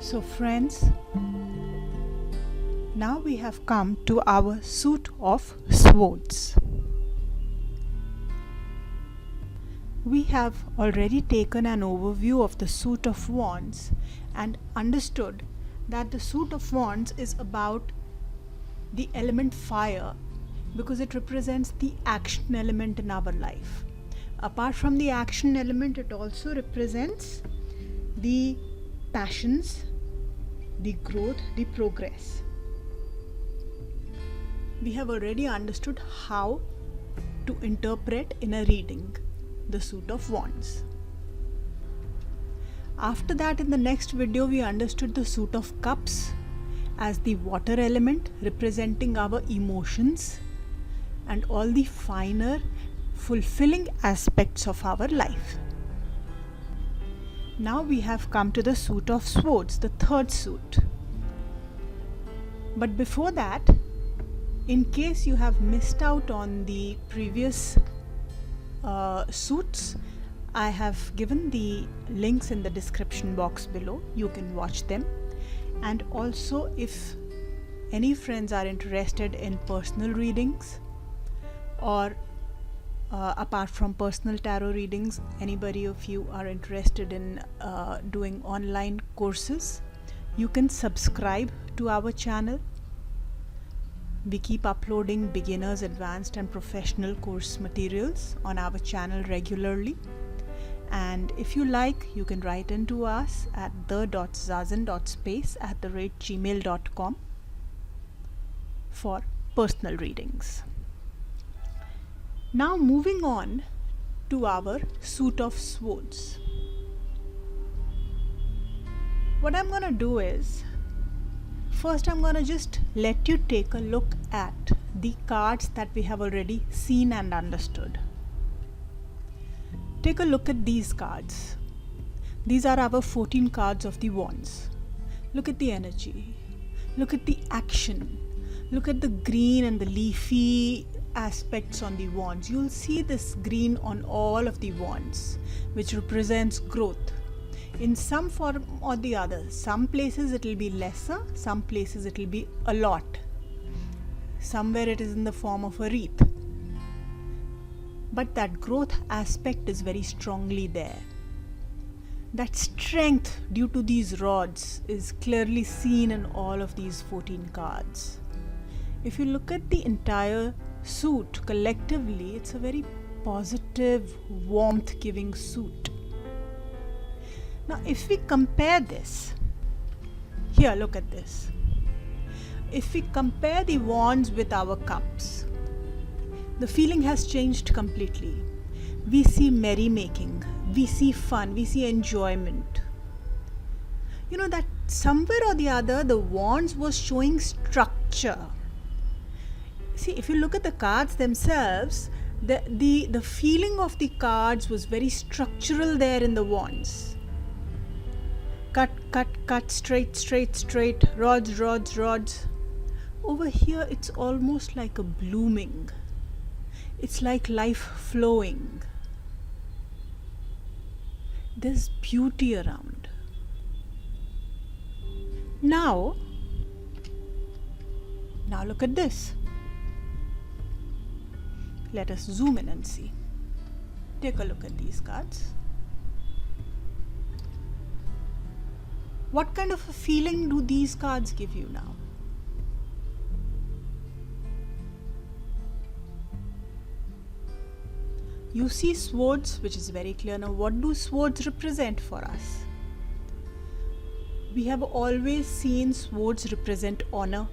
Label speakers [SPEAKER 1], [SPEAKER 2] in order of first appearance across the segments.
[SPEAKER 1] So friends, now we have come to our suit of swords. We have already taken an overview of the suit of wands and understood that the suit of wands is about the element fire because it represents the action element in our life. Apart from the action element, it also represents the passions, the growth, the progress. We have already understood how to interpret in a reading the suit of wands. After that, in the next video, we understood the suit of cups as the water element representing our emotions and all the finer, fulfilling aspects of our life. Now we have come to the suit of swords, the third suit. But before that, in case you have missed out on the previous suits, I have given the links in the description box below. You can watch them. And also, if any friends are interested in personal readings, or apart from personal tarot readings, anybody of you are interested in doing online courses, you can subscribe to our channel. We keep uploading beginners, advanced and professional course materials on our channel regularly. And if you like, you can write into us at the.zazan.space@gmail.com for personal readings. Now moving on to our suit of swords. What I'm going to do is, first I'm going to just let you take a look at the cards that we have already seen and understood. Take a look at these cards. These are our 14 cards of the wands. Look at the energy. Look at the action. Look at the green and the leafy aspects on the wands. You'll see this green on all of the wands, which represents growth in some form or the other. Some places it will be lesser, some places it will be a lot. Somewhere it is in the form of a wreath. But that growth aspect is very strongly there. That strength due to these rods is clearly seen in all of these 14 cards. If you look at the entire suit collectively, it's a very positive, warmth-giving suit. Now, if we compare this, here, look at this. If we compare the wands with our cups, the feeling has changed completely. We see merrymaking, we see fun, we see enjoyment. You know that somewhere or the other, the wands was showing structure. See, if you look at the cards themselves, the feeling of the cards was very structural there in the wands. Cut, cut, cut, straight, straight, straight, rods, rods, rods. Over here, it's almost like a blooming. It's like life flowing. There's beauty around. Now look at this. Let us zoom in and see. Take a look at these cards. What kind of a feeling do these cards give you now? You see swords, which is very clear. Now, what do swords represent for us? We have always seen swords represent honor.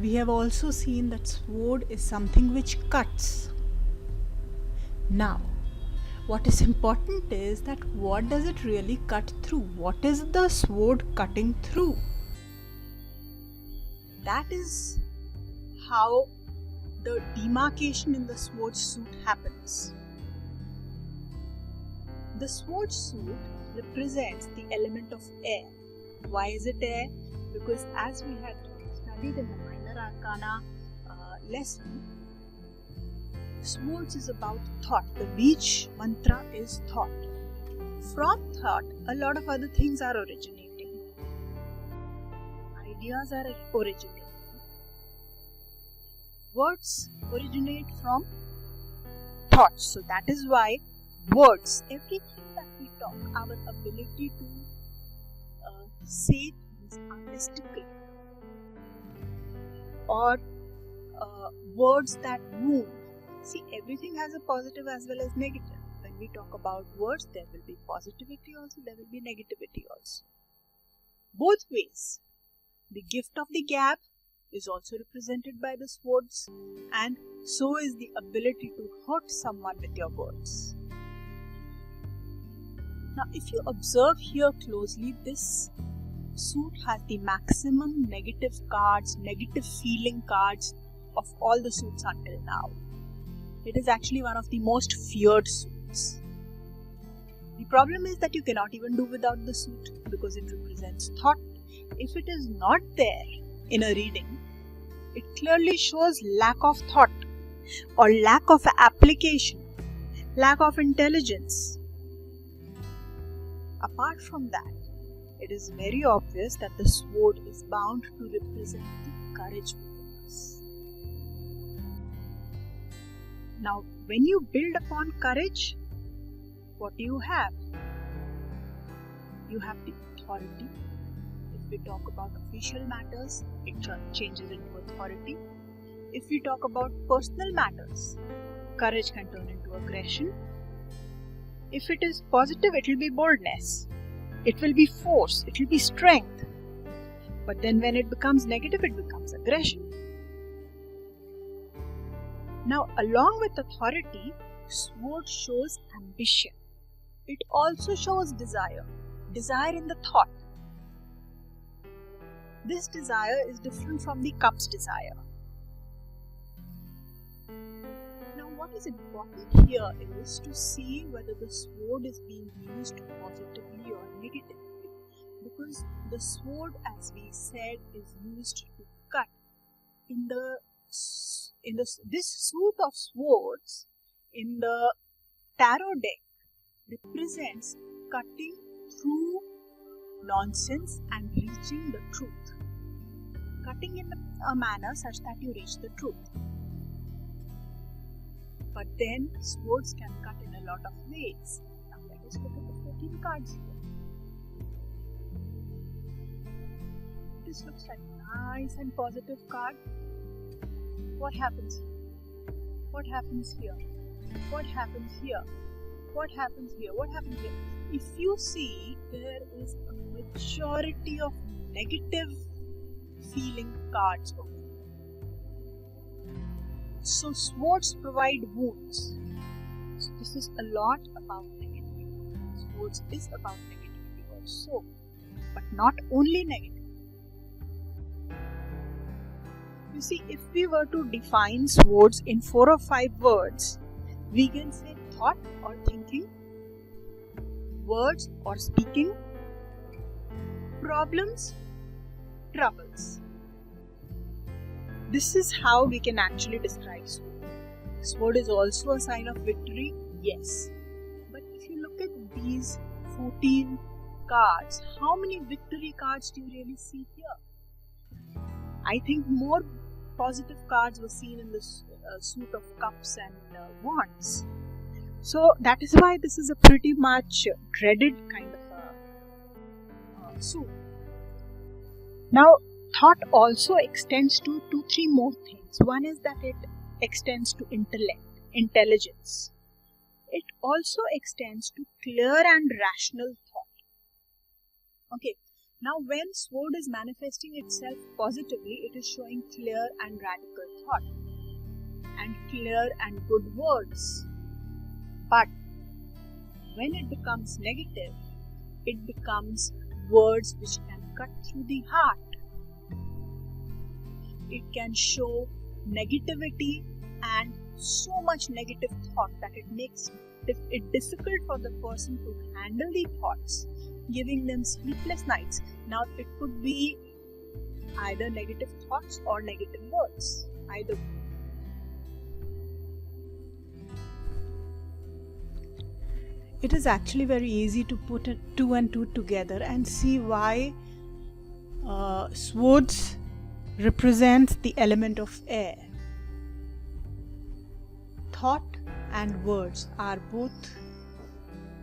[SPEAKER 1] We have also seen that sword is something which cuts. Now, what is important is that what does it really cut through? What is the sword cutting through? That is how the demarcation in the sword suit happens. The sword suit represents the element of air. Why is it air? Because as we had studied in the minor arcana lesson, swords is about thought. The Beach mantra is thought. From thought, a lot of other things are originating. ideas are originating. Words originate from thoughts. So that is why words, everything that we talk, our ability to say things artistically, or words that move. See, everything has a positive as well as negative. When we talk about words, there will be positivity also, there will be negativity also. Both ways. The gift of the gab is also represented by the swords, and so is the ability to hurt someone with your words. Now, if you observe here closely, this suit has the maximum negative cards, negative feeling cards of all the suits until now. It is actually one of the most feared suits. The problem is that you cannot even do without the suit because it represents thought. If it is not there in a reading, it clearly shows lack of thought or lack of application, lack of intelligence. Apart from that, it is very obvious that the sword is bound to represent the courage within us. Now, when you build upon courage, what do you have? You have the authority. If we talk about official matters, it changes into authority. If we talk about personal matters, courage can turn into aggression. If it is positive, it will be boldness. It will be force. It will be strength. But then when it becomes negative, it becomes aggression. Now, along with authority, sword shows ambition. It also shows desire. Desire in the thought. This desire is different from the cup's desire. Now, what is important here is to see whether the sword is being used positively or negatively. Because the sword, as we said, is used to cut. This suit of swords in the tarot deck represents cutting through nonsense and reaching the truth. Cutting in a manner such that you reach the truth. But then swords can cut in a lot of ways. Now let us look at the 14 cards here. This looks like a nice and positive card. What happens here? What happens here? What happens here? What happens here? What happens here? If you see, there is a majority of negative feeling cards over here. So swords provide wounds. So this is a lot about negativity. Swords is about negativity also, but not only negative. You see, if we were to define swords in 4 or 5 words, we can say thought or thinking, words or speaking, problems, troubles. This is how we can actually describe sword. Sword is also a sign of victory, yes. But if you look at these 14 cards, how many victory cards do you really see here? I think more positive cards were seen in the suit of cups and wands. So that is why this is a pretty much dreaded kind of a suit. Now, thought also extends to 2-3 more things. One is that it extends to intellect, intelligence. It also extends to clear and rational thought. Okay. Now, when sword is manifesting itself positively, it is showing clear and radical thought and clear and good words. But when it becomes negative, it becomes words which can cut through the heart. It can show negativity and so much negative thought that it makes it difficult for the person to handle the thoughts, giving them sleepless nights. Now, it could be either negative thoughts or negative words, either. It is actually very easy to put 2 and 2 together and see why Swords represents the element of air. Thought and words are both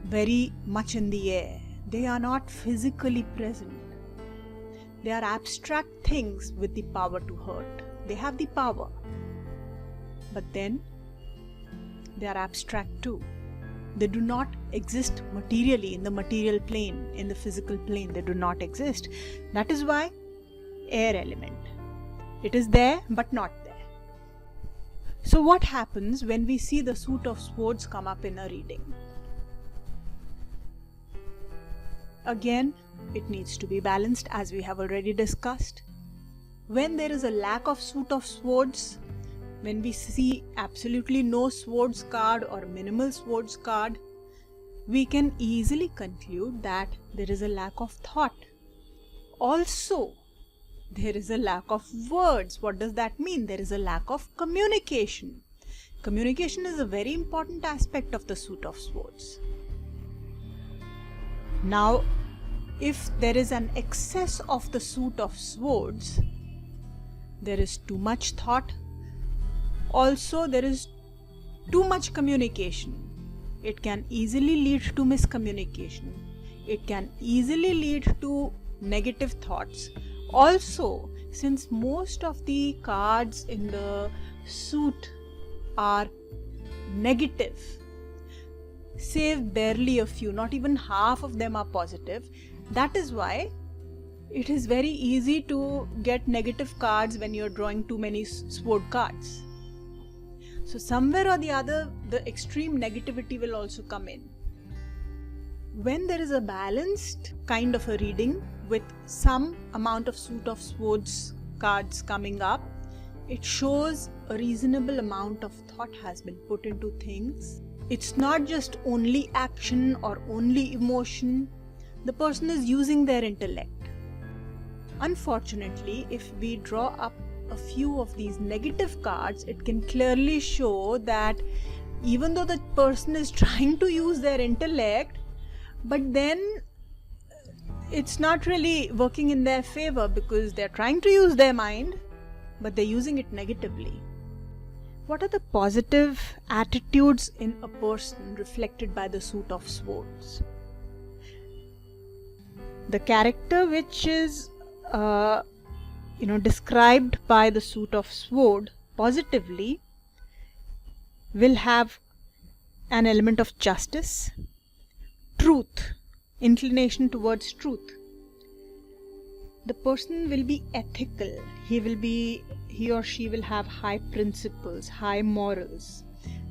[SPEAKER 1] very much in the air. They are not physically present. They are abstract things with the power to hurt. They have the power, but then they are abstract too. They do not exist materially in the material plane, in the physical plane. They do not exist. That is why air element. It is there but not there. So what happens when we see the suit of swords come up in a reading? Again, it needs to be balanced, as we have already discussed. When there is a lack of suit of swords, when we see absolutely no swords card or minimal swords card, we can easily conclude that there is a lack of thought. Also, there is a lack of words. What does that mean? There is a lack of communication. Communication is a very important aspect of the suit of swords. Now, if there is an excess of the suit of swords, there is too much thought. Also, there is too much communication. It can easily lead to miscommunication. It can easily lead to negative thoughts. Also, since most of the cards in the suit are negative, save barely a few, not even half of them are positive, that is why it is very easy to get negative cards when you are drawing too many sword cards. So somewhere or the other, the extreme negativity will also come in. When there is a balanced kind of a reading with some amount of suit of swords cards coming up, it shows a reasonable amount of thought has been put into things. It's not just only action or only emotion. The person is using their intellect. Unfortunately, if we draw up a few of these negative cards, it can clearly show that even though the person is trying to use their intellect, but then it's not really working in their favor because they're trying to use their mind, but they're using it negatively. What are the positive attitudes in a person reflected by the suit of swords? The character which is described by the suit of sword positively will have an element of justice, truth, inclination towards truth. The person will be ethical. He or she will have high principles, high morals,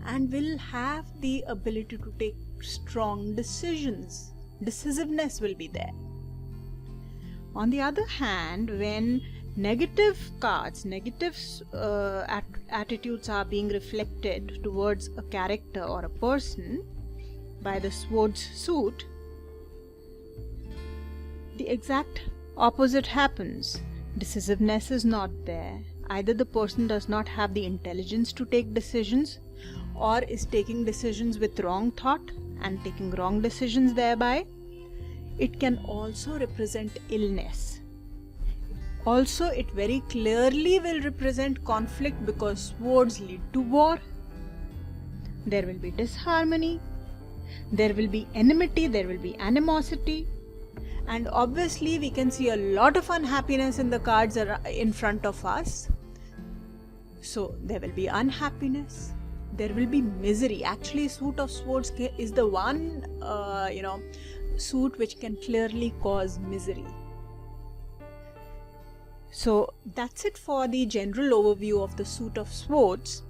[SPEAKER 1] and will have the ability to take strong decisions. Decisiveness will be there. On the other hand, when negative cards, negative attitudes are being reflected towards a character or a person by the swords suit, the exact opposite happens. Decisiveness is not there. Either the person does not have the intelligence to take decisions, or is taking decisions with wrong thought and taking wrong decisions thereby. It can also represent illness. Also, it very clearly will represent conflict because swords lead to war. There will be disharmony. There will be enmity. There will be animosity. And obviously, we can see a lot of unhappiness in the cards in front of us. So, there will be unhappiness. There will be misery. Actually, suit of swords is the one, suit which can clearly cause misery. So that's it for the general overview of the suit of swords.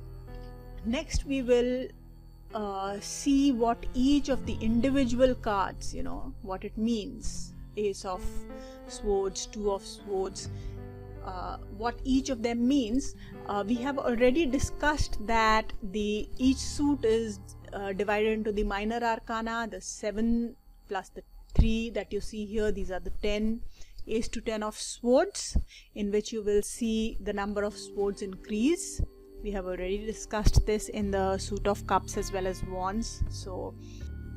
[SPEAKER 1] Next we will see what each of the individual cards, what it means. Ace of swords, two of swords, what each of them means. We have already discussed that each suit is divided into the minor arcana, the 7 plus the 3 that you see here. These are the 10, ace to 10 of swords, in which you will see the number of swords increase. We have already discussed this in the suit of cups as well as wands. So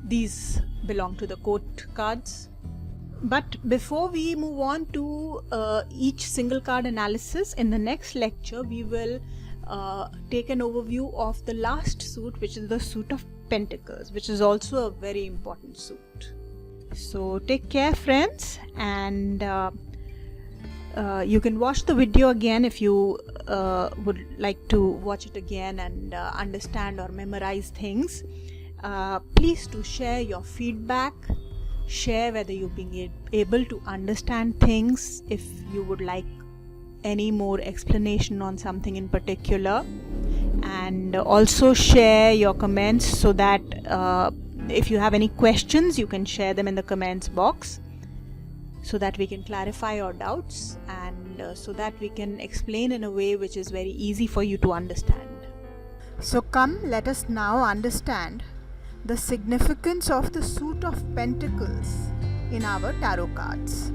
[SPEAKER 1] these belong to the court cards. But before we move on to each single card analysis, in the next lecture we will take an overview of the last suit, which is the suit of Pentacles, which is also a very important suit. So take care, friends, and you can watch the video again if you would like to watch it again and understand or memorize things. Please do share your feedback. Share whether you've been able to understand things, if you would like any more explanation on something in particular, and also share your comments so that if you have any questions you can share them in the comments box, so that we can clarify your doubts and so that we can explain in a way which is very easy for you to understand. So come, let us now understand the significance of the suit of Pentacles in our tarot cards.